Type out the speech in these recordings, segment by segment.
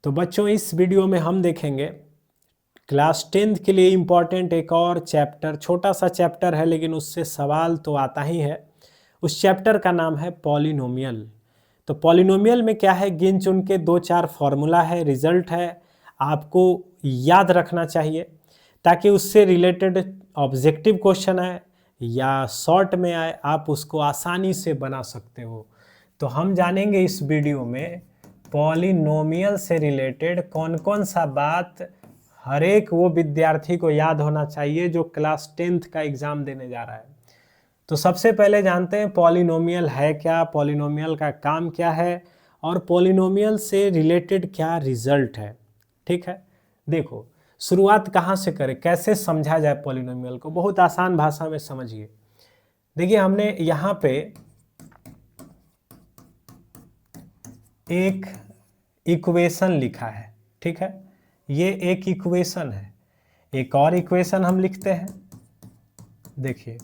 तो बच्चों इस वीडियो में हम देखेंगे क्लास 10th के लिए इम्पॉर्टेंट एक और चैप्टर, छोटा सा चैप्टर है लेकिन उससे सवाल तो आता ही है। उस चैप्टर का नाम है पॉलिनोमियल। तो पॉलिनोमियल में क्या है, गिन चुन के 2-4 फॉर्मूला है, रिजल्ट है, आपको याद रखना चाहिए ताकि उससे रिलेटेड ऑब्जेक्टिव क्वेश्चन आए या शॉर्ट में आए, आप उसको आसानी से बना सकते हो। तो हम जानेंगे इस वीडियो में पॉलिनोमियल से रिलेटेड कौन कौन सा बात हर एक वो विद्यार्थी को याद होना चाहिए जो क्लास 10th का एग्ज़ाम देने जा रहा है। तो सबसे पहले जानते हैं पॉलिनोमियल है क्या, पॉलिनोमियल का काम क्या है और पॉलिनोमियल से रिलेटेड क्या रिजल्ट है। ठीक है, देखो शुरुआत कहाँ से करें, कैसे समझा जाए पॉलिनोमियल को, बहुत आसान भाषा में समझिए। देखिए हमने यहाँ पे एक इक्वेशन लिखा है, ठीक है, ये एक इक्वेशन है। एक और इक्वेशन हम लिखते हैं, देखिए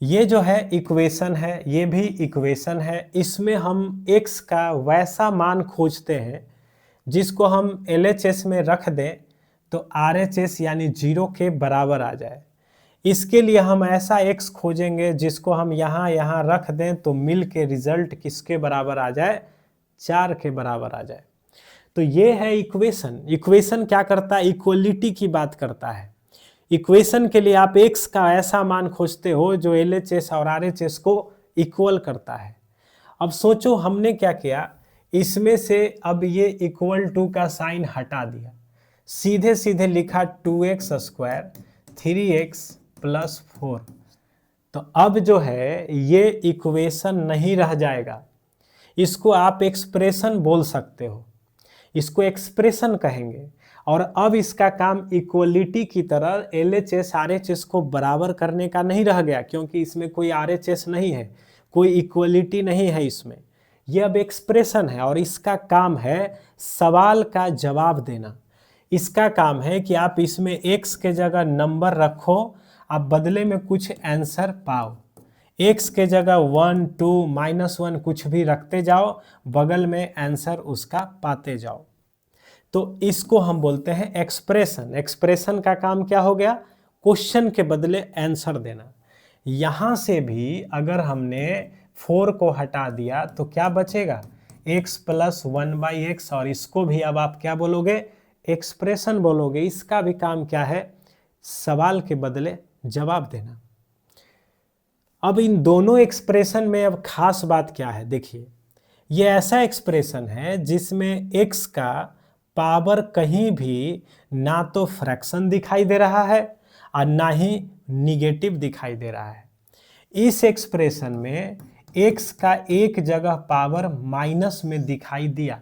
ये जो है इक्वेशन है, ये भी इक्वेशन है। इसमें हम x का वैसा मान खोजते हैं जिसको हम LHS में रख दें तो RHS यानी 0 के बराबर आ जाए। इसके लिए हम ऐसा x खोजेंगे जिसको हम यहाँ रख दें तो मिल के रिजल्ट किसके बराबर आ जाए, 4 के बराबर आ जाए। तो ये है इक्वेशन। इक्वेशन क्या करता है, इक्वलिटी की बात करता है। इक्वेशन के लिए आप x का ऐसा मान खोजते हो जो LHS और RHS को इक्वल करता है। अब सोचो हमने क्या किया, इसमें से अब ये इक्वल टू का साइन हटा दिया, सीधे सीधे लिखा 2x स्क्वायर 3x प्लस 4। तो अब जो है ये इक्वेशन नहीं रह जाएगा, इसको आप एक्सप्रेशन बोल सकते हो, इसको एक्सप्रेशन कहेंगे। और अब इसका काम इक्वलिटी की तरह LHS RHS को बराबर करने का नहीं रह गया, क्योंकि इसमें कोई RHS नहीं है, कोई इक्वलिटी नहीं है इसमें। यह अब एक्सप्रेशन है और इसका काम है सवाल का जवाब देना। इसका काम है कि आप इसमें x के जगह नंबर रखो, आप बदले में कुछ आंसर पाओ। x के जगह 1, 2, -1 कुछ भी रखते जाओ, बगल में आंसर उसका पाते जाओ। तो इसको हम बोलते हैं एक्सप्रेशन। एक्सप्रेशन का काम क्या हो गया, क्वेश्चन के बदले आंसर देना। यहां से भी अगर हमने 4 को हटा दिया तो क्या बचेगा, x प्लस 1/x, और इसको भी अब आप क्या बोलोगे, एक्सप्रेशन बोलोगे। इसका भी काम क्या है, सवाल के बदले जवाब देना। अब इन दोनों एक्सप्रेशन में अब खास बात क्या है, देखिए ये ऐसा एक्सप्रेशन है जिसमें x का पावर कहीं भी ना तो फ्रैक्शन दिखाई दे रहा है और ना ही निगेटिव दिखाई दे रहा है। इस एक्सप्रेशन में x का एक जगह पावर माइनस में दिखाई दिया।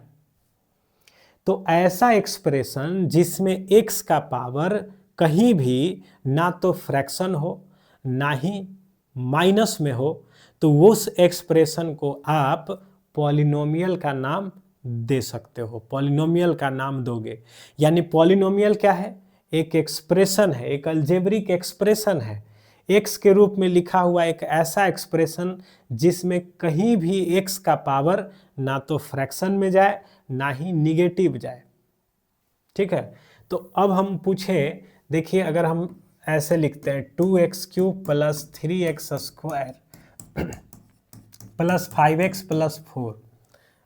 तो ऐसा एक्सप्रेशन जिसमें x का पावर कहीं भी ना तो फ्रैक्शन हो ना ही माइनस में हो, तो उस एक्सप्रेशन को आप पॉलिनोमियल का नाम दे सकते हो, पॉलिनोमियल का नाम दोगे। यानी पॉलिनोमियल क्या है, एक एक्सप्रेशन है, एक अलजेब्रिक एक्सप्रेशन है, x के रूप में लिखा हुआ एक ऐसा एक्सप्रेशन जिसमें कहीं भी x का पावर ना तो फ्रैक्शन में जाए ना ही निगेटिव जाए। ठीक है, तो अब हम पूछे, देखिए अगर हम ऐसे लिखते हैं 2x³ plus 3x square plus 5x plus 4।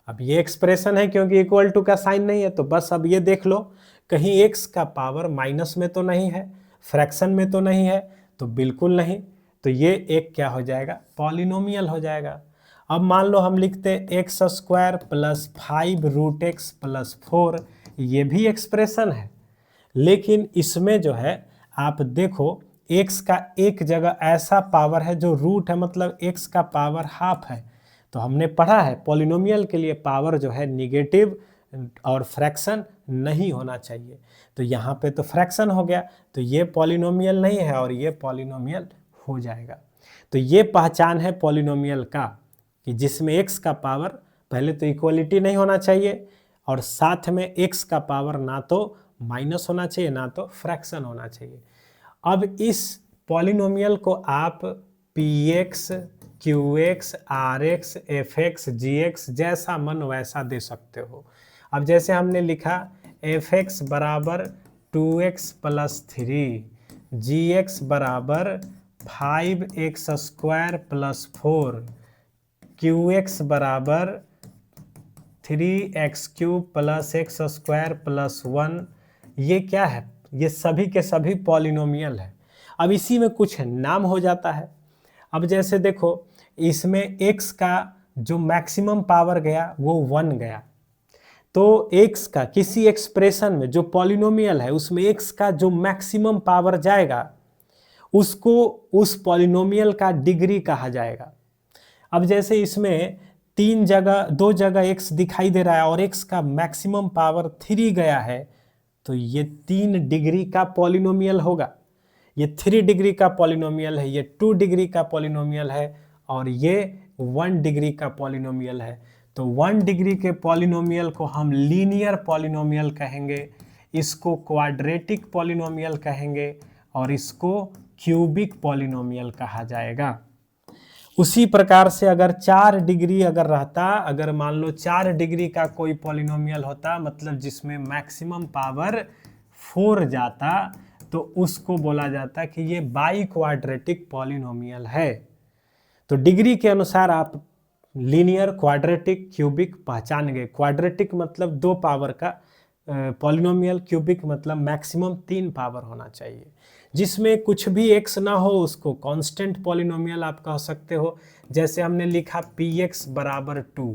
अब ये एक्सप्रेशन है क्योंकि इक्वल टू का साइन नहीं है, तो बस अब ये देख लो कहीं x का पावर माइनस में तो नहीं है, फ्रैक्शन में तो नहीं है, तो बिल्कुल नहीं। तो ये एक क्या हो जाएगा, पॉलिनोमियल हो जाएगा। अब मान लो हम लिखते हैं x square plus 5√x plus 4, ये भी एक्सप्रेशन है, लेकिन इसमें जो है आप देखो x का एक जगह ऐसा पावर है जो रूट है, मतलब x का पावर हाफ है। तो हमने पढ़ा है पॉलिनोमियल के लिए पावर जो है निगेटिव और फ्रैक्शन नहीं होना चाहिए। तो यहाँ पे तो फ्रैक्शन हो गया, तो ये पॉलिनोमियल नहीं है और ये पॉलिनोमियल हो जाएगा। तो ये पहचान है पॉलिनोमियल का कि जिसमें x का पावर पहले तो इक्वलिटी नहीं होना चाहिए और साथ में x का पावर ना तो माइनस होना चाहिए ना तो फ्रैक्शन होना चाहिए। अब इस पॉलिनोमियल को आप px, qx, rx, fx, gx जैसा मन वैसा दे सकते हो। अब जैसे हमने लिखा f(x) बराबर 2x प्लस 3, gx बराबर 5x² प्लस 4, qx बराबर 3x³ प्लस x² प्लस 1, ये क्या है? ये सभी के सभी पॉलिनोमियल है। अब इसी में कुछ नाम हो जाता है। अब जैसे देखो, इसमें x का जो मैक्सिमम पावर गया वो 1 गया, तो x का किसी एक्सप्रेशन में जो पॉलिनोमियल है उसमें x का जो मैक्सिमम पावर जाएगा उसको उस पॉलिनोमियल का डिग्री कहा जाएगा। अब जैसे इसमें 2 जगह x दिखाई दे रहा है और x का मैक्सिमम पावर 3 गया है, तो ये 3 डिग्री का पॉलिनोमियल होगा। ये 3 डिग्री का पॉलिनोमियल है, ये 2 डिग्री का पॉलिनोमियल है और ये 1 डिग्री का पॉलिनोमियल है। तो 1 डिग्री के पॉलिनोमियल को हम लीनियर पॉलिनोमियल कहेंगे, इसको क्वाड्रेटिक पॉलिनोमियल कहेंगे और इसको क्यूबिक पॉलिनोमियल कहा जाएगा। उसी प्रकार से अगर 4 डिग्री अगर रहता, अगर मान लो 4 डिग्री का कोई पॉलिनोमियल होता, मतलब जिसमें मैक्सिमम पावर 4 जाता, तो उसको बोला जाता कि ये बाई क्वाड्रेटिक पॉलिनोमियल है। तो डिग्री के अनुसार आप लीनियर, क्वाड्रेटिक, क्यूबिक पहचान गए। क्वाड्रेटिक मतलब 2 पावर का पॉलिनोमियल, क्यूबिक मतलब मैक्सिमम 3 पावर होना चाहिए। जिसमें कुछ भी x ना हो उसको कांस्टेंट पॉलिनोमियल आप कह सकते हो। जैसे हमने लिखा px बराबर 2,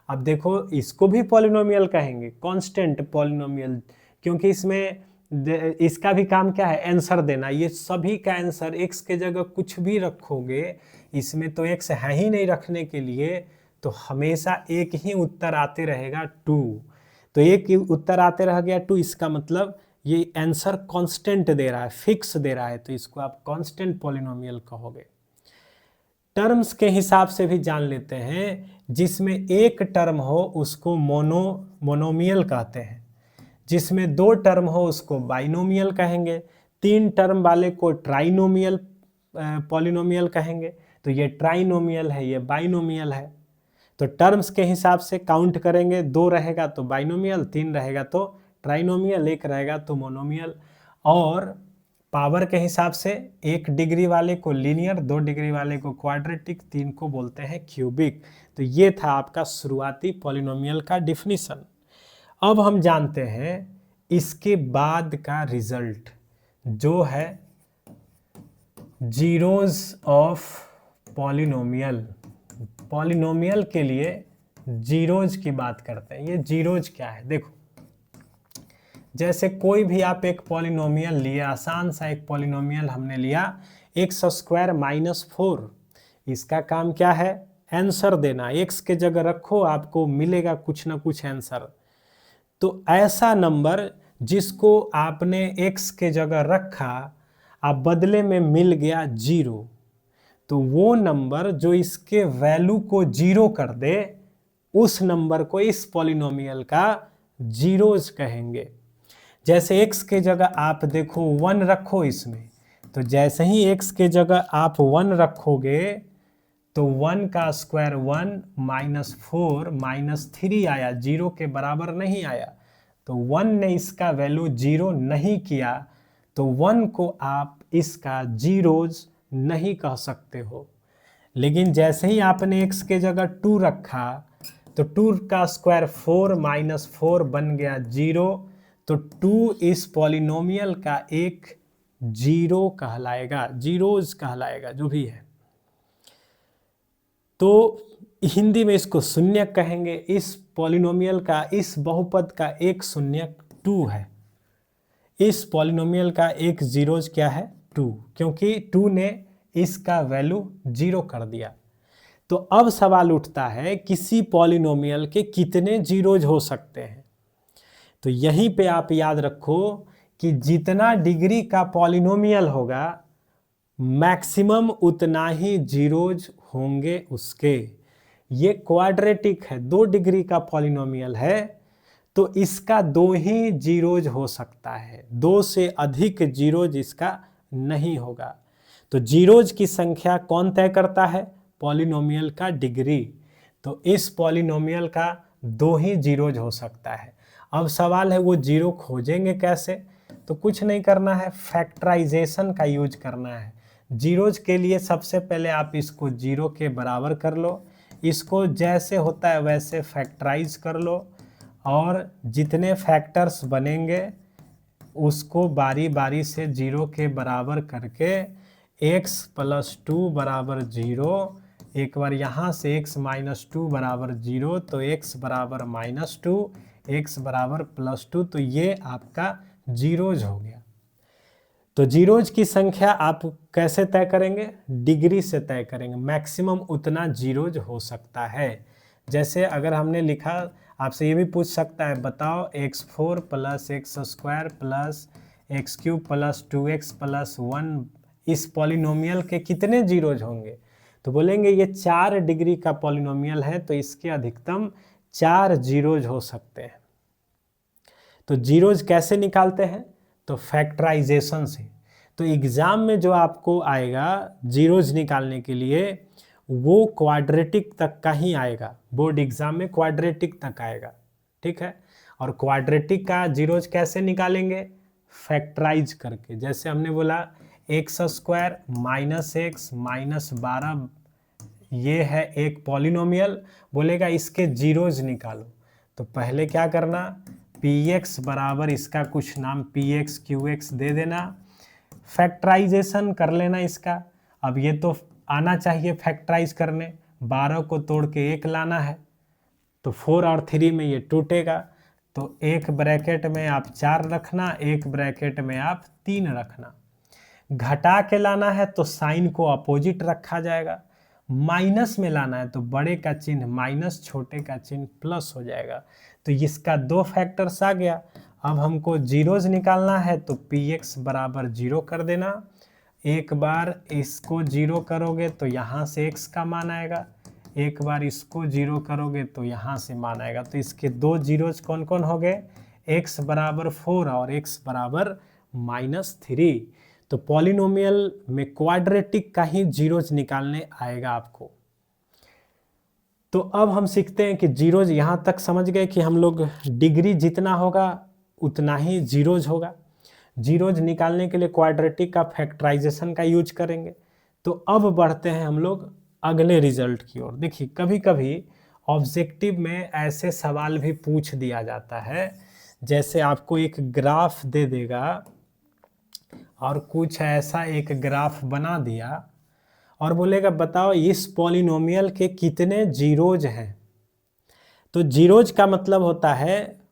अब देखो इसको भी पॉलिनोमियल कहेंगे, कांस्टेंट पॉलिनोमियल, क्योंकि इसमें इसका भी काम क्या है? आंसर देना। ये सभी का आंसर x के जगह कुछ भी रखोगे, इसमें तो x है ही नहीं रखने के लिए, तो हमेशा एक ही उत्तर आते रहेगा 2। तो एक ही उत्तर आते रह गया 2, इसका मतलब ये आंसर कांस्टेंट दे रहा है, फिक्स दे रहा है, तो इसको आप कांस्टेंट पॉलिनोमियल कहोगे। टर्म्स के हिसाब से भी जान लेते हैं, जिसमें एक टर्म हो उसको मोनोमियल कहते हैं, जिसमें 2 टर्म हो उसको बाइनोमियल कहेंगे, 3 टर्म वाले को ट्राइनोमियल पॉलिनोमियल कहेंगे। तो ये ट्राइनोमियल है, ये बाइनोमियल है। तो टर्म्स के हिसाब से काउंट करेंगे, 2 रहेगा तो बाइनोमियल, 3 रहेगा तो ट्राइनोमियल, 1 रहेगा तो मोनोमियल। और पावर के हिसाब से 1 डिग्री वाले को लीनियर, 2 डिग्री वाले को क्वाड्रेटिक, 3 को बोलते हैं क्यूबिक। तो ये था आपका शुरुआती पॉलिनोमियल का डिफिनीशन। अब हम जानते हैं इसके बाद का रिजल्ट जो है जीरोज ऑफ पॉलिनोमियल। पॉलिनोमियल के लिए जीरोज की बात करते हैं। ये जीरोज क्या है? देखो, जैसे कोई भी आप एक पॉलिनोमियल लिए, आसान सा एक पॉलिनोमियल हमने लिया x² माइनस 4, इसका काम क्या है? आंसर देना। x के जगह रखो, आपको मिलेगा कुछ ना कुछ आंसर। तो ऐसा नंबर जिसको आपने x के जगह रखा, आप बदले में मिल गया 0, तो वो नंबर जो इसके वैल्यू को 0 कर दे, उस नंबर को इस पॉलिनोमियल का जीरोज कहेंगे। जैसे x के जगह आप देखो 1 रखो इसमें, तो जैसे ही x के जगह आप 1 रखोगे तो 1 का स्क्वायर 1 माइनस 4 माइनस 3 आया, 0 के बराबर नहीं आया। तो 1 ने इसका वैल्यू 0 नहीं किया, तो 1 को आप इसका जीरोज नहीं कह सकते हो। लेकिन जैसे ही आपने x के जगह 2 रखा, तो 2 का स्क्वायर 4 माइनस 4 बन गया 0, तो 2 इस पॉलिनोमियल का एक जीरो कहलाएगा, जीरोज कहलाएगा, जो भी है। तो हिंदी में इसको शून्य कहेंगे। इस पॉलिनोमियल का, इस बहुपद का एक शून्य 2 है। इस पॉलिनोमियल का एक जीरोज क्या है? 2, क्योंकि 2 ने इसका वैल्यू 0 कर दिया। तो अब सवाल उठता है किसी पॉलिनोमियल के कितने जीरोज हो सकते हैं? तो यहीं पे आप याद रखो कि जितना डिग्री का पॉलिनोमियल होगा, मैक्सिमम उतना ही जीरोज होंगे उसके। ये क्वाड्रेटिक है, 2 डिग्री का पॉलिनोमियल है, तो इसका 2 ही जीरोज हो सकता है, 2 से अधिक जीरोज इसका नहीं होगा। तो जीरोज की संख्या कौन तय करता है? पॉलिनोमियल का डिग्री। तो इस पॉलिनोमियल का 2 ही जीरोज हो सकता है। अब सवाल है वो जीरो खोजेंगे कैसे, तो कुछ नहीं करना है, फैक्टराइजेशन का यूज करना है। जीरोज के लिए सबसे पहले आप इसको जीरो के बराबर कर लो, इसको जैसे होता है वैसे फैक्टराइज कर लो, और जितने फैक्टर्स बनेंगे उसको बारी बारी से जीरो के बराबर करके x प्लस 2 बराबर जीरो, एक बार यहाँ से x माइनस 2 बराबर जीरो, तो x बराबर माइनस 2, x बराबर प्लस 2, तो ये आपका जीरोज हो गया। तो जीरोज की संख्या आप कैसे तय करेंगे, डिग्री से तय करेंगे, मैक्सिमम उतना जीरोज हो सकता है। जैसे अगर हमने लिखा, आपसे ये भी पूछ सकता है बताओ x4 plus x square plus x cube plus 2x plus 1 इस पॉलिनोमियल के कितने जीरोज होंगे, तो बोलेंगे ये 4 डिग्री का पॉलिनोमियल है तो इसके अधिकतम 4 जीरोज हो सकते हैं। तो जीरोज कैसे निकालते हैं, तो फैक्टराइजेशन से। तो एग्जाम में जो आपको आएगा जीरोज निकालने के लिए वो क्वाड्रेटिक तक का ही आएगा, बोर्ड एग्जाम में क्वाड्रेटिक तक आएगा, ठीक है। और क्वाड्रेटिक का जीरोज कैसे निकालेंगे, फैक्टराइज करके। जैसे हमने बोला x square minus x minus 12, ये है एक पॉलिनोमियल, बोलेगा इसके जीरोज निकालो। तो पहले क्या करना, px बराबर इसका कुछ नाम px qx दे देना, फैक्टराइजेशन कर लेना इसका। अब ये तो आना चाहिए फैक्टराइज करने, 12 को तोड़ के 1 लाना है, तो 4 और 3 में ये टूटेगा, तो एक ब्रैकेट में आप 4 रखना, एक ब्रैकेट में आप 3 रखना। घटा के लाना है तो साइन को अपोजिट रखा जाएगा, माइनस में लाना है तो बड़े का चिन्ह माइनस, छोटे का चिन्ह प्लस हो जाएगा। तो इसका 2 फैक्टर्स आ गया। अब हमको जीरोज निकालना है तो px बराबर 0 कर देना, एक बार इसको 0 करोगे तो यहाँ से x का मान आएगा, एक बार इसको 0 करोगे तो यहाँ से मान आएगा। तो इसके 2 जीरोज कौन कौन हो गए, x बराबर 4 और x बराबर -3। तो पॉलिनोमियल में क्वाड्रेटिक का ही जीरोज निकालने आएगा आपको। तो अब हम सीखते हैं कि जीरोज, यहाँ तक समझ गए कि हम लोग डिग्री जितना होगा उतना ही जीरोज होगा। जीरोज निकालने के लिए क्वाड्रेटिक का फैक्टराइजेशन का यूज करेंगे। तो अब बढ़ते हैं हम लोग अगले रिजल्ट की ओर। देखिए कभी कभी ऑब्जेक्टिव में ऐसे सवाल भी पूछ दिया जाता है, जैसे आपको एक ग्राफ दे देगा और कुछ ऐसा एक ग्राफ बना दिया और बोलेगा बताओ इस पॉलिनोमियल के कितने जीरोज हैं। तो जीरोज का मतलब होता है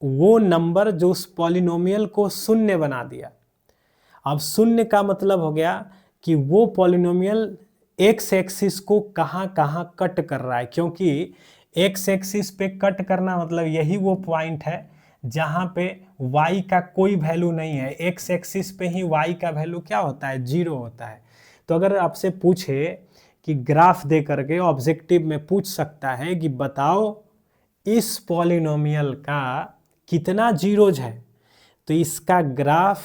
वो नंबर जो उस पॉलिनोमियल को शून्य बना दिया। अब शून्य का मतलब हो गया कि वो पॉलिनोमियल एक्स एक्सिस को कहाँ कहाँ कट कर रहा है, क्योंकि एक्स एक्सिस पे कट करना मतलब यही वो पॉइंट है जहाँ पे y का कोई वैल्यू नहीं है। एक्स एक्सिस पे ही y का वैल्यू क्या होता है, 0 होता है। तो अगर आपसे पूछे कि ग्राफ दे करके ऑब्जेक्टिव में पूछ सकता है कि बताओ इस पॉलिनोमियल का कितना जीरोज है, तो इसका ग्राफ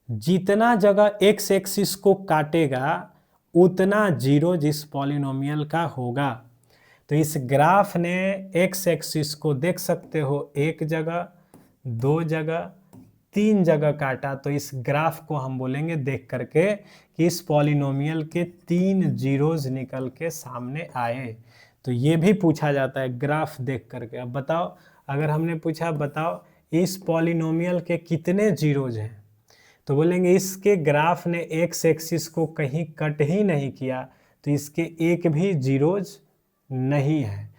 जितना जगह एक्स एक्सिस को काटेगा उतना जीरोज इस पॉलिनोमियल का होगा। तो इस ग्राफ ने एक्स एक्सिस को देख सकते हो एक जगह, 2 जगह, 3 जगह काटा, तो इस ग्राफ को हम बोलेंगे देख करके कि इस पॉलिनोमियल के 3 जीरोज निकल के सामने आए। तो ये भी पूछा जाता है ग्राफ देख करके। अब बताओ, अगर हमने पूछा बताओ इस पॉलिनोमियल के कितने जीरोज हैं, तो बोलेंगे इसके ग्राफ ने एक्स एक्सिस को कहीं कट ही नहीं किया, तो इसके एक भी जीरोज नहीं है।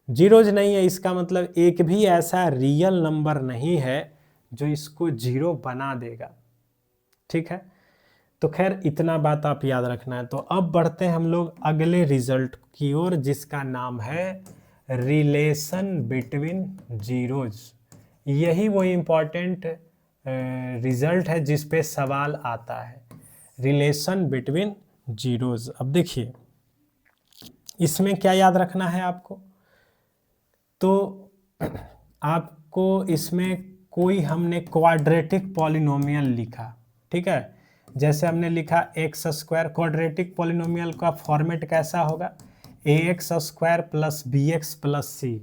जीरोज नहीं है इसका मतलब एक भी ऐसा रियल नंबर नहीं है जो इसको जीरो बना देगा, ठीक है। तो खैर इतना बात आप याद रखना है। तो अब बढ़ते हैं हम लोग अगले रिजल्ट की ओर, जिसका नाम है रिलेशन बिटवीन जीरोज। यही वो इम्पॉर्टेंट रिजल्ट है जिस पे सवाल आता है, रिलेशन बिटवीन जीरोज। अब देखिए इसमें क्या याद रखना है आपको, तो आपको इसमें कोई हमने क्वाड्रेटिक पॉलिनोमियल लिखा, ठीक है। जैसे हमने लिखा एक्स स्क्वायर, क्वाड्रेटिक पॉलिनोमियल का फॉर्मेट कैसा होगा, a x square plus b x plus c.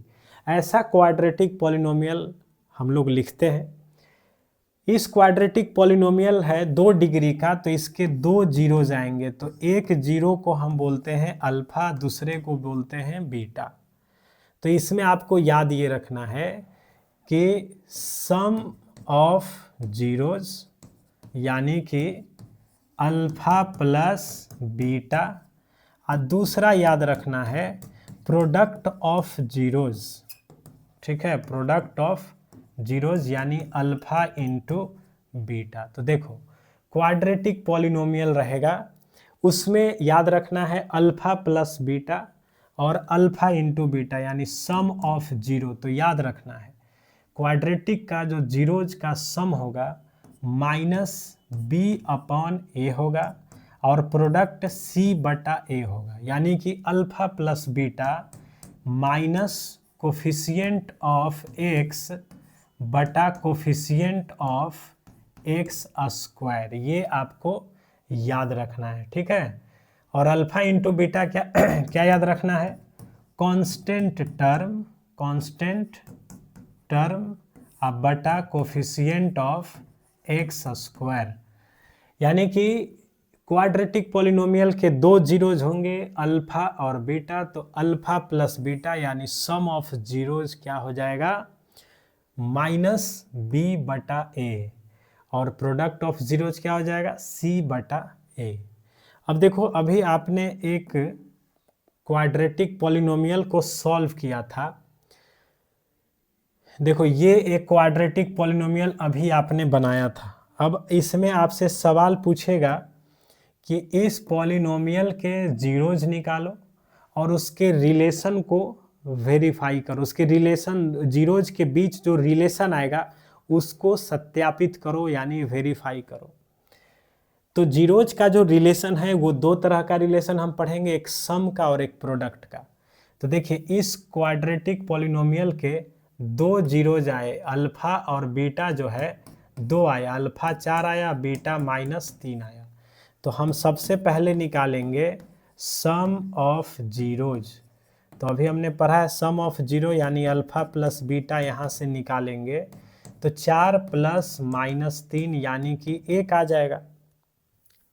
ऐसा क्वाड्रेटिक पॉलिनोमियल हम लोग लिखते हैं। इस क्वाड्रेटिक पॉलिनोमियल है 2 डिग्री का, तो इसके 2 जीरोज आएंगे। तो एक जीरो को हम बोलते हैं अल्फा, दूसरे को बोलते हैं बीटा। तो इसमें आपको याद ये रखना है कि सम ऑफ जीरोज यानी कि अल्फा प्लस बीटा, और दूसरा याद रखना है प्रोडक्ट ऑफ जीरोज। ठीक है, प्रोडक्ट ऑफ जीरोज यानी अल्फा इंटू बीटा। तो देखो क्वाड्रेटिक पॉलिनोमियल रहेगा, उसमें याद रखना है अल्फा प्लस बीटा और अल्फा इंटू बीटा यानी सम ऑफ जीरो। तो याद रखना है क्वाड्रेटिक का जो जीरोज का सम होगा माइनस बी अपॉन ए होगा और प्रोडक्ट सी बटा ए होगा, यानी कि alpha plus beta minus coefficient of x बटा कोफिशिएंट ऑफ एक्स स्क्वायर, ये आपको याद रखना है। ठीक है, और अल्फा इंटू बीटा क्या क्या याद रखना है? कांस्टेंट टर्म अब बटा कोफिशिएंट ऑफ एक्स स्क्वायर, यानी कि क्वाड्रेटिक पॉलिनोमियल के 2 जीरोज होंगे अल्फा और बीटा, तो अल्फा प्लस बीटा यानी सम ऑफ जीरोज क्या हो जाएगा? माइनस बी बटा ए, और प्रोडक्ट ऑफ जीरोज क्या हो जाएगा? सी बटा ए। अब देखो अभी आपने एक क्वाड्रेटिक पॉलिनोमियल को सॉल्व किया था। देखो ये एक क्वाड्रेटिक पॉलिनोमियल अभी आपने बनाया था। अब इसमें आपसे सवाल पूछेगा कि इस पॉलिनोमियल के जीरोज निकालो और उसके रिलेशन को वेरीफाई करो, उसके रिलेशन जीरोज के बीच जो रिलेशन आएगा उसको सत्यापित करो यानी वेरीफाई करो। तो जीरोज का जो रिलेशन है वो 2 तरह का रिलेशन हम पढ़ेंगे, एक सम का और एक प्रोडक्ट का। तो देखिए इस क्वाड्रेटिक पॉलिनोमियल के 2 जीरोज आए, अल्फा और बीटा जो है 2 आया, अल्फा 4 आया, बीटा -3 आया। तो हम सबसे पहले निकालेंगे सम ऑफ जीरोज। तो अभी हमने पढ़ा है सम ऑफ जीरो यानी अल्फा प्लस बीटा, यहाँ से निकालेंगे तो 4 प्लस -3 यानी कि 1 आ जाएगा।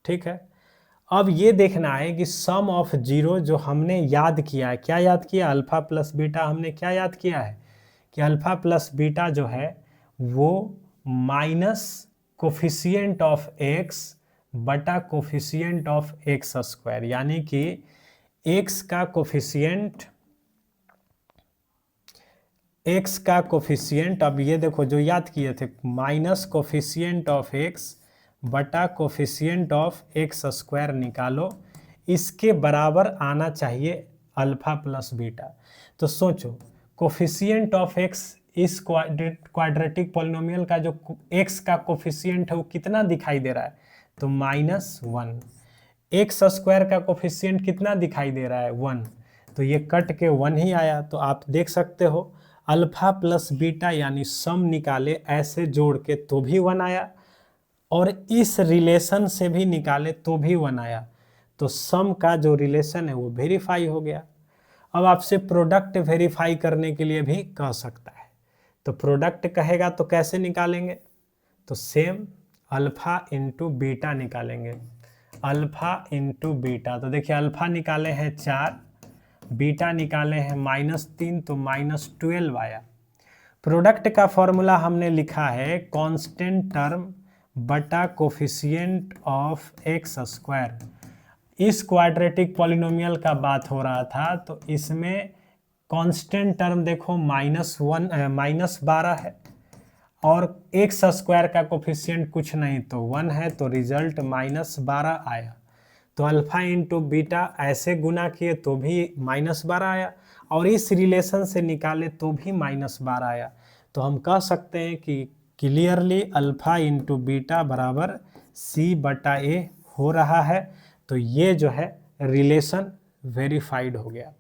ठीक है, अब ये देखना है कि सम ऑफ जीरो जो हमने याद किया है, क्या याद किया? अल्फा प्लस बीटा हमने क्या याद किया है कि अल्फा प्लस बीटा जो है वो माइनस कोफिशिएंट ऑफ एक्स बटा कोफिशिएंट ऑफ एक्स स्क्वायर, यानी कि एक्स का कोफिशिएंट अब ये देखो जो याद किए थे माइनस कोफिशिएंट ऑफ एक्स बटा कोफिशिएंट ऑफ एक्स स्क्वायर निकालो, इसके बराबर आना चाहिए अल्फा प्लस बीटा। तो सोचो कोफिशिएंट ऑफ एक्स, इस क्वाड्रेटिक पॉलिनोमियल का जो एक्स का कोफिशिएंट है वो कितना दिखाई दे रहा है? तो -1। एक्स स्क्वायर का कोफिशिएंट कितना दिखाई दे रहा है? 1। तो ये कट के 1 ही आया। तो आप देख सकते हो अल्फा प्लस बीटा यानी सम निकाले ऐसे जोड़ के तो भी 1 आया, और इस रिलेशन से भी निकाले तो भी 1 आया। तो सम का जो रिलेशन है वो वेरीफाई हो गया। अब आपसे प्रोडक्ट वेरीफाई करने के लिए भी कह सकता है, तो प्रोडक्ट कहेगा तो कैसे निकालेंगे? तो सेम अल्फा इंटू बीटा निकालेंगे, अल्फा इंटू बीटा। तो देखिए अल्फा निकाले हैं 4, बीटा निकाले हैं -3, तो -12 आया। प्रोडक्ट का फॉर्मूला हमने लिखा है कांस्टेंट टर्म बटा कोफिशिएंट ऑफ एक्स स्क्वायर। इस क्वाड्रेटिक पॉलिनोमियल का बात हो रहा था, तो इसमें कांस्टेंट टर्म देखो -12 है और एक्स स्क्वायर का कोफिशिएंट कुछ नहीं तो 1 है, तो रिजल्ट -12 आया। तो अल्फा इंटू बीटा ऐसे गुना किए तो भी -12 आया, और इस रिलेशन से निकाले तो भी -12 आया। तो हम कह सकते हैं कि क्लियरली अल्फा इंटू बीटा बराबर सी बटा ए हो रहा है। तो ये जो है रिलेशन वेरीफाइड हो गया।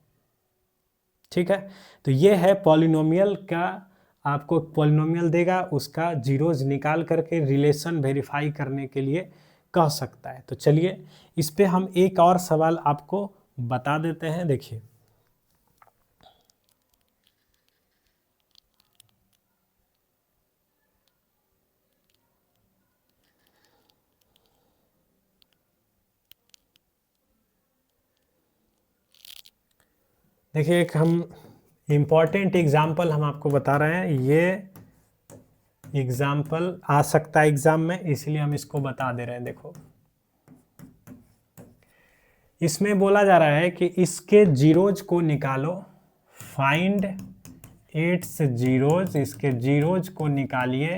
ठीक है, तो ये है पॉलिनोमियल का, आपको पॉलिनोमियल देगा उसका जीरोज निकाल करके रिलेशन वेरीफाई करने के लिए कह सकता है। तो चलिए इस पे हम एक और सवाल आपको बता देते हैं। देखिए देखिए एक हम इम्पॉर्टेंट एग्जाम्पल हम आपको बता रहे हैं, ये एग्जाम्पल आ सकता है एग्जाम में, इसलिए हम इसको बता दे रहे हैं। देखो इसमें बोला जा रहा है कि इसके जीरोज को निकालो, फाइंड इट्स जीरोज, इसके जीरोज को निकालिए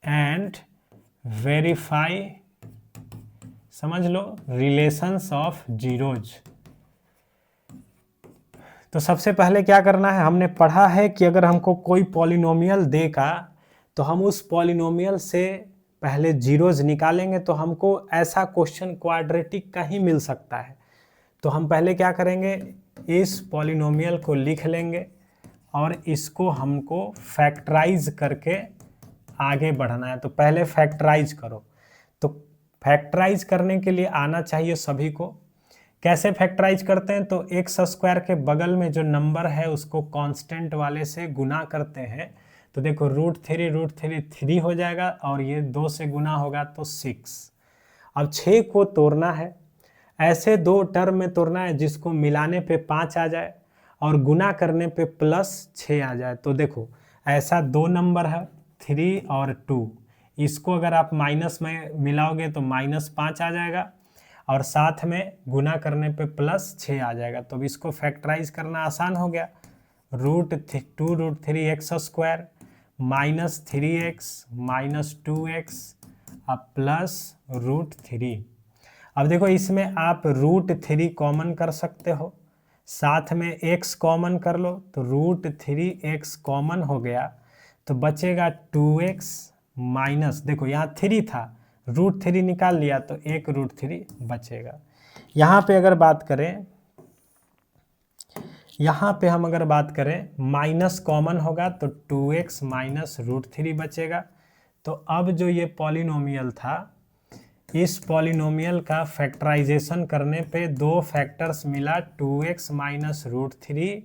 एंड वेरीफाई, समझ लो, रिलेशंस ऑफ जीरोज। तो सबसे पहले क्या करना है, हमने पढ़ा है कि अगर हमको कोई पॉलिनोमियल देगा तो हम उस पॉलिनोमियल से पहले जीरोज निकालेंगे, तो हमको ऐसा क्वेश्चन क्वाड्रेटिक का ही मिल सकता है। तो हम पहले क्या करेंगे, इस पॉलिनोमियल को लिख लेंगे और इसको हमको फैक्टराइज करके आगे बढ़ना है। तो पहले फैक्टराइज करो। तो फैक्टराइज करने के लिए आना चाहिए सभी को। कैसे फैक्टराइज करते हैं, तो एक्स स्क्वायर के बगल में जो नंबर है उसको कांस्टेंट वाले से गुना करते हैं। तो देखो √3 3 हो जाएगा और ये 2 से गुना होगा तो 6। अब 6 को तोड़ना है, ऐसे दो टर्म में तोड़ना है जिसको मिलाने पे 5 आ जाए और गुना करने पे +6 आ जाए। तो देखो ऐसा दो नंबर है 3 और 2, इसको अगर आप माइनस में मिलाओगे तो -5 आ जाएगा और साथ में गुना करने पे +6 आ जाएगा। तो अब इसको फैक्टराइज करना आसान हो गया। √2√3x² -3x -2x अब +√3। अब देखो इसमें आप √3 कॉमन कर सकते हो, साथ में x कॉमन कर लो तो √3x कॉमन हो गया, तो बचेगा 2x माइनस, देखो यहाँ 3 था, √3 निकाल लिया तो एक √3 बचेगा। यहाँ पे अगर बात करें, यहाँ पे हम अगर बात करें माइनस कॉमन होगा तो 2x माइनस √3 बचेगा। तो अब जो ये पॉलिनोमियल था, इस पॉलिनोमियल का फैक्टराइजेशन करने पे दो फैक्टर्स मिला, 2x माइनस √3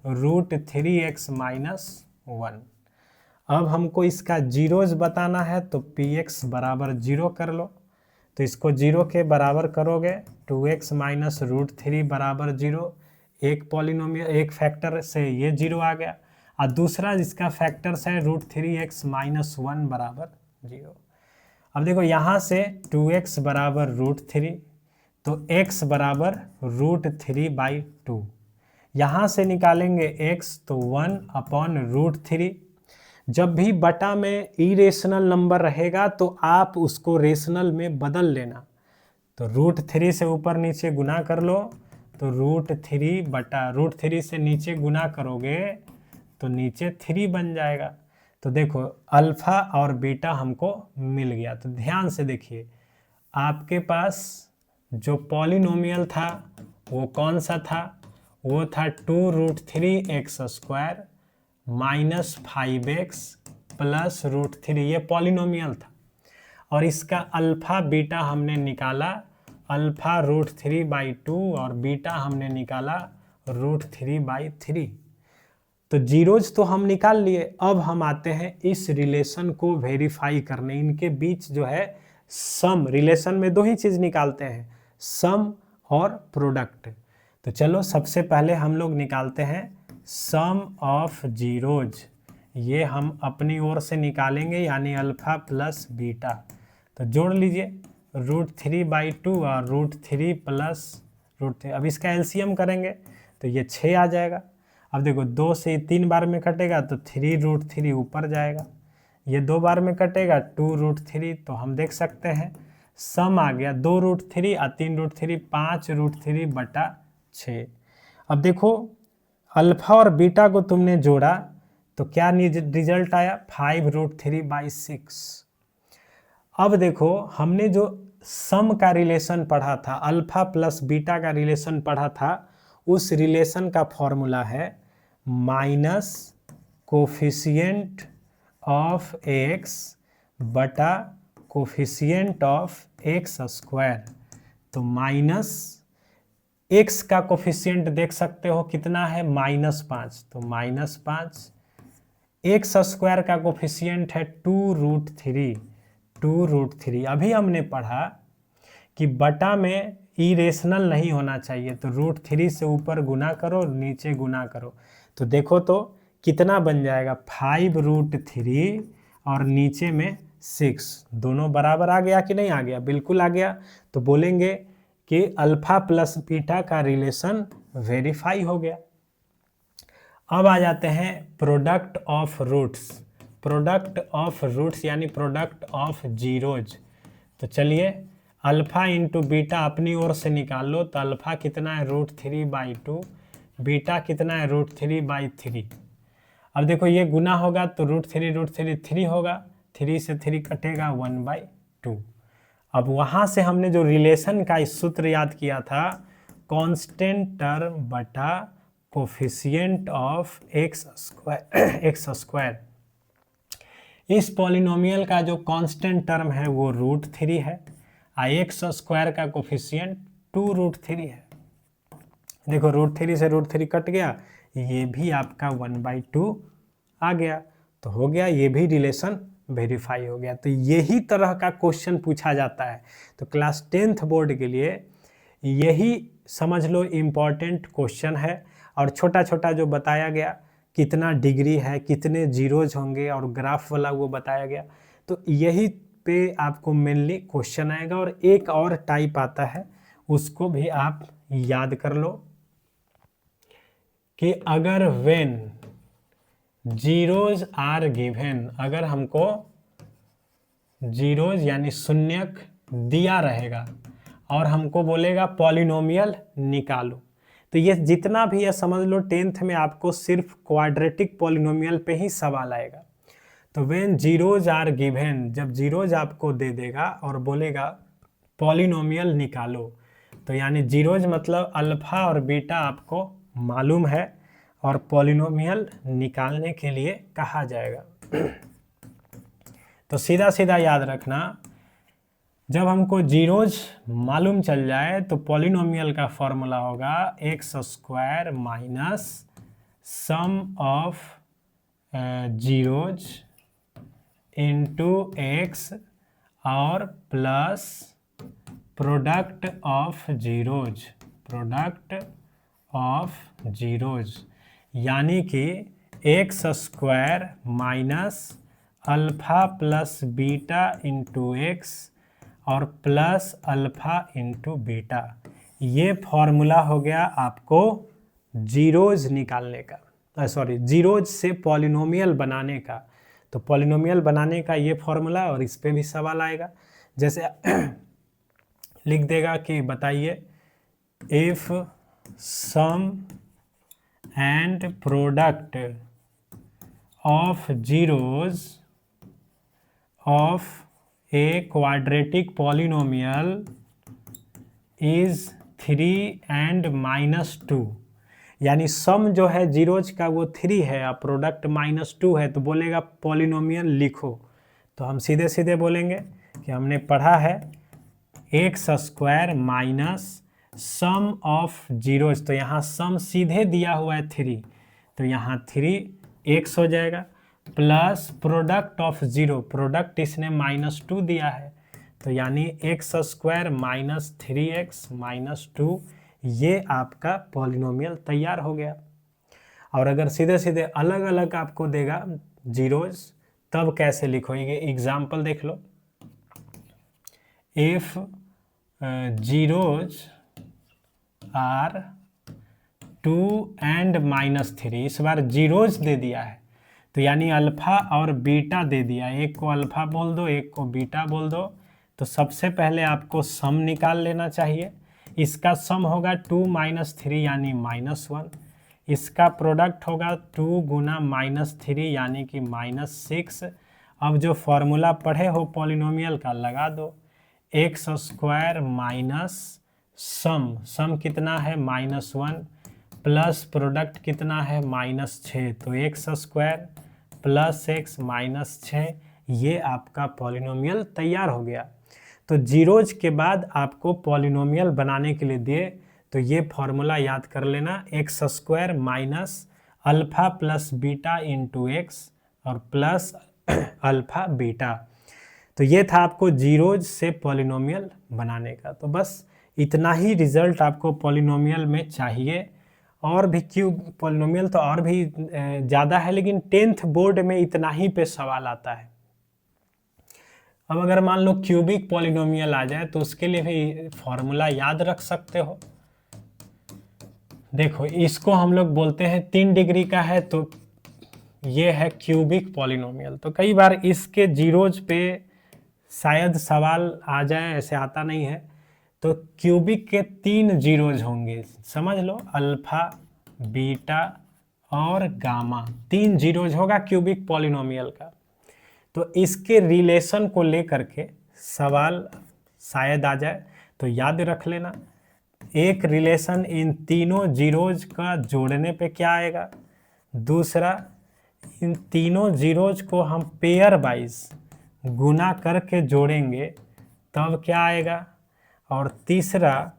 √3x माइनस 1। अब हमको इसका जीरोज बताना है तो px बराबर 0 कर लो। तो इसको 0 के बराबर करोगे, 2x माइनस √3 बराबर 0, एक पॉलिनोमियल एक फैक्टर से ये 0 आ गया और दूसरा जिसका फैक्टर्स है √3x माइनस 1 बराबर 0। अब देखो यहाँ से 2x बराबर √3 तो x बराबर √3/2, यहाँ से निकालेंगे x तो 1/√3। जब भी बटा में इरेशनल नंबर रहेगा तो आप उसको रेशनल में बदल लेना। तो √3 से ऊपर नीचे गुना कर लो तो √3 बटा √3 से नीचे गुना करोगे तो नीचे 3 बन जाएगा। तो देखो अल्फा और बीटा हमको मिल गया। तो ध्यान से देखिए, आपके पास जो पॉलिनोमियल था वो कौन सा था, वो था 2√3x² -5x प्लस √3, ये पॉलिनोमियल था। और इसका अल्फा बीटा हमने निकाला, अल्फा √3/2 और बीटा हमने निकाला √3/3। तो जीरोज तो हम निकाल लिए। अब हम आते हैं इस रिलेशन को वेरीफाई करने। इनके बीच जो है सम, रिलेशन में दो ही चीज निकालते हैं, सम और प्रोडक्ट। तो चलो सबसे पहले हम लोग निकालते हैं सम ऑफ जीरोज। ये हम अपनी ओर से निकालेंगे, यानी अल्फा प्लस बीटा। तो जोड़ लीजिए √3/2 और √3 प्लस √3। अब इसका एलसीएम करेंगे तो ये 6 आ जाएगा। अब देखो 2 से 3 बार में कटेगा तो 3√3 ऊपर जाएगा, ये 2 बार में कटेगा 2√3। तो हम देख सकते हैं सम आ गया 2√3 और 3√3 5√3/6। अब देखो अल्फा और बीटा को तुमने जोड़ा तो क्या रिजल्ट आया, 5√3/6। अब देखो हमने जो सम का रिलेशन पढ़ा था, अल्फा प्लस बीटा का रिलेशन पढ़ा था, उस रिलेशन का फॉर्मूला है माइनस कोफिशिएंट ऑफ x बटा कोफिशिएंट ऑफ x²। तो माइनस x का कोफिशिएंट देख सकते हो कितना है, -5, तो -5। x² का कोफिशिएंट है 2√3। अभी हमने पढ़ा कि बटा में इरेशनल नहीं होना चाहिए। तो √3 से ऊपर गुना करो, नीचे गुना करो, तो देखो तो कितना बन जाएगा, 5√3 और नीचे में 6, दोनों बराबर आ गया कि नहीं आ गया? बिल्कुल आ गया। तो बोलेंगे कि अल्फा प्लस बीटा का रिलेशन वेरीफाई हो गया। अब आ जाते हैं product of roots. Product of roots यानी प्रोडक्ट ऑफ जीरोज। तो चलिए अल्फा इंटू बीटा अपनी ओर से निकाल लो। तो अल्फा कितना है, √3/2, बीटा कितना है, √3/3। अब देखो ये गुना होगा तो √3 3 होगा, 3 से 3 कटेगा, 1/2। अब वहाँ से हमने जो रिलेशन का इस सूत्र याद किया था, कांस्टेंट टर्म बटा कोफिशिएंट ऑफ एक्स स्क्वायर। इस पॉलिनोमियल का जो कांस्टेंट टर्म है वो √3 है, एक्स स्क्वायर का कोफिशिएंट 2√3 है। देखो √3 से √3 कट गया, ये भी आपका 1/2 आ गया। तो हो गया, ये भी रिलेशन वेरीफाई हो गया। तो यही तरह का क्वेश्चन पूछा जाता है। तो क्लास 10th बोर्ड के लिए यही समझ लो इम्पॉर्टेंट क्वेश्चन है। और छोटा छोटा जो बताया गया, कितना डिग्री है, कितने जीरोज होंगे, और ग्राफ वाला वो बताया गया। तो यही पे आपको मेनली क्वेश्चन आएगा। और एक और टाइप आता है, उसको भी आप याद कर लो कि अगर व्हेन जीरोज आर गिवन, अगर हमको जीरोज यानी शून्यक दिया रहेगा और हमको बोलेगा पॉलिनोमियल निकालो, तो ये जितना भी है समझ लो 10th में आपको सिर्फ क्वाड्रेटिक पॉलिनोमियल पे ही सवाल आएगा। तो व्हेन जीरोज आर गिवन, जब जीरोज आपको दे देगा और बोलेगा पॉलिनोमियल निकालो, तो यानी जीरोज मतलब अल्फा और बीटा आपको मालूम है और पॉलिनोमियल निकालने के लिए कहा जाएगा। तो सीधा सीधा याद रखना, जब हमको जीरोज मालूम चल जाए तो पॉलिनोमियल का फॉर्मूला होगा x square minus sum of zeros into x और plus product of zeros, product of zeros, यानी कि x square minus alpha plus beta into x और प्लस अल्फा इंटू बीटा। ये फॉर्मूला हो गया आपको जीरोज निकालने का, सॉरी जीरोज से पॉलिनोमियल बनाने का। तो पॉलिनोमियल बनाने का ये फॉर्मूला, और इस पे भी सवाल आएगा। जैसे लिख देगा कि बताइए if sum and product of zeros of a quadratic polynomial is 3 and -2, यानी सम जो है जीरोज का वो 3 है और प्रोडक्ट -2 है, तो बोलेगा पॉलिनोमियल लिखो। तो हम सीधे सीधे बोलेंगे कि हमने पढ़ा है x square minus sum of zeros, तो यहाँ सम सीधे दिया हुआ है 3, तो यहाँ 3x हो जाएगा, plus product of zero, product इसने -2 दिया है, तो यानी x square minus 3x minus 2, ये आपका पॉलिनोमियल तैयार हो गया। और अगर सीधे सीधे अलग अलग आपको देगा जीरोज, तब कैसे लिखोगे? एग्जाम्पल देख लो, इफ जीरोज आर 2 and -3, इस बार जीरोज दे दिया है, तो यानी अल्फा और बीटा दे दिया, एक को अल्फा बोल दो, एक को बीटा बोल दो। तो सबसे पहले आपको सम निकाल लेना चाहिए। इसका सम होगा 2 - 3 यानी -1, इसका प्रोडक्ट होगा 2 गुना -3 यानी कि -6। अब जो फॉर्मूला पढ़े हो पॉलिनोमियल का लगा दो, एक्स स्क्वायर माइनस सम कितना है -1, प्लस प्रोडक्ट कितना है -6, तो x square plus x minus 6, ये आपका पॉलिनोमियल तैयार हो गया। तो जीरोज के बाद आपको पॉलिनोमियल बनाने के लिए दिए, तो ये फॉर्मूला याद कर लेना, x square minus alpha plus beta into x और प्लस अल्फा बीटा। तो ये था आपको जीरोज से पॉलिनोमियल बनाने का। तो बस इतना ही रिजल्ट आपको पॉलिनोमियल में चाहिए। और भी क्यूब पॉलिनोमियल तो और भी ज़्यादा है, लेकिन 10th बोर्ड में इतना ही पे सवाल आता है। अब अगर मान लो क्यूबिक पॉलिनोमियल आ जाए तो उसके लिए भी फॉर्मूला याद रख सकते हो। देखो इसको हम लोग बोलते हैं 3 डिग्री का है, तो ये है क्यूबिक पॉलिनोमियल। तो कई बार इसके जीरोज पे शायद सवाल आ जाए, ऐसे आता नहीं है। तो क्यूबिक के 3 जीरोज होंगे, समझ लो, अल्फा, बीटा और गामा, 3 जीरोज होगा क्यूबिक पॉलिनोमियल का। तो इसके रिलेशन को लेकर के सवाल शायद आ जाए, तो याद रख लेना। एक रिलेशन इन तीनों जीरोज का जोड़ने पे क्या आएगा, दूसरा इन तीनों जीरोज को हम पेयर वाइज गुना करके जोड़ेंगे तब क्या आएगा, और तीसरा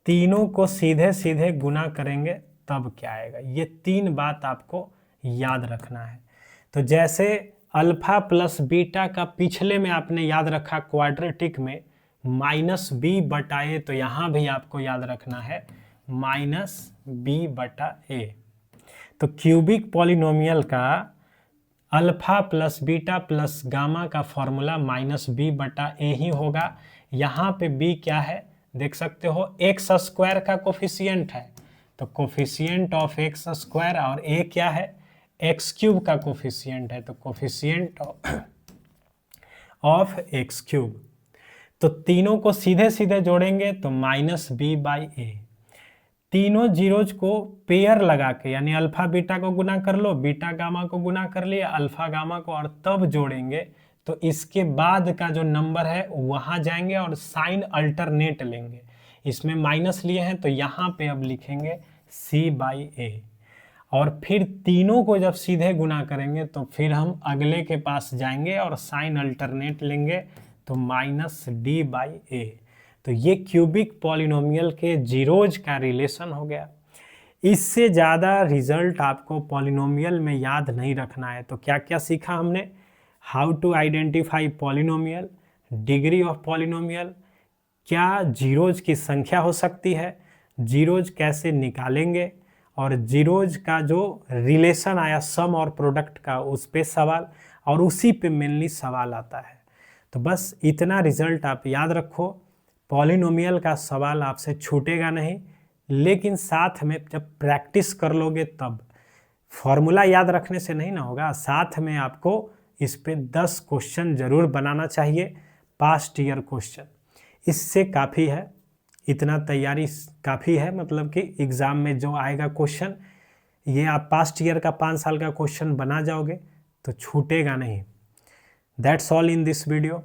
तीनों को सीधे सीधे गुना करेंगे तब क्या आएगा। ये 3 बात आपको याद रखना है। तो जैसे अल्फा प्लस बीटा का पिछले में आपने याद रखा क्वाड्रेटिक में -b/a, तो यहाँ भी आपको याद रखना है -b/a। तो क्यूबिक पॉलिनोमियल का alpha plus beta plus gamma का फॉर्मूला -b/a ही होगा। यहाँ पे b क्या है देख सकते हो, एक्स स्क्वायर का कोफिशिएंट है, तो कोफिशिएंट ऑफ एक्स स्क्वायर, और a क्या है, एक्स क्यूब का कोफिशिएंट है, तो कोफिशिएंट ऑफ एक्स क्यूब। तो तीनों को सीधे सीधे जोड़ेंगे तो -b/a। तीनों जीरोज को पेयर लगा के, यानी अल्फा बीटा को गुना कर लो, बीटा गामा को गुना कर लिया, अल्फा गामा को, और तब जोड़ेंगे। तो इसके बाद का जो नंबर है वहां जाएंगे और साइन अल्टरनेट लेंगे। इसमें माइनस लिए हैं तो यहाँ पे अब लिखेंगे c/a, और फिर तीनों को जब सीधे गुना करेंगे तो फिर हम अगले के पास जाएंगे और साइन अल्टरनेट लेंगे, तो -d/a। तो ये क्यूबिक पॉलिनोमियल के जीरोज का रिलेशन हो गया। इससे ज़्यादा रिजल्ट आपको पॉलिनोमियल में याद नहीं रखना है। तो क्या क्या सीखा हमने, how to identify polynomial, degree of polynomial, क्या जीरोज की संख्या हो सकती है, जीरोज कैसे निकालेंगे, और जीरोज का जो रिलेशन आया सम और प्रोडक्ट का उस पे सवाल, और उसी पे मेनली सवाल आता है। तो बस इतना रिजल्ट आप याद रखो। पॉलिनोमियल का सवाल आपसे छूटेगा नहीं, लेकिन साथ में जब प्रैक्टिस कर लोगे तब, फॉर्मूला याद रखने से नहीं ना होगा, साथ में आपको इस पे 10 क्वेश्चन जरूर बनाना चाहिए, पास्ट ईयर क्वेश्चन। इससे काफ़ी है, इतना तैयारी काफ़ी है, मतलब कि एग्ज़ाम में जो आएगा क्वेश्चन, ये आप पास्ट ईयर का 5 साल का क्वेश्चन बना जाओगे तो छूटेगा नहीं। That's all in this video.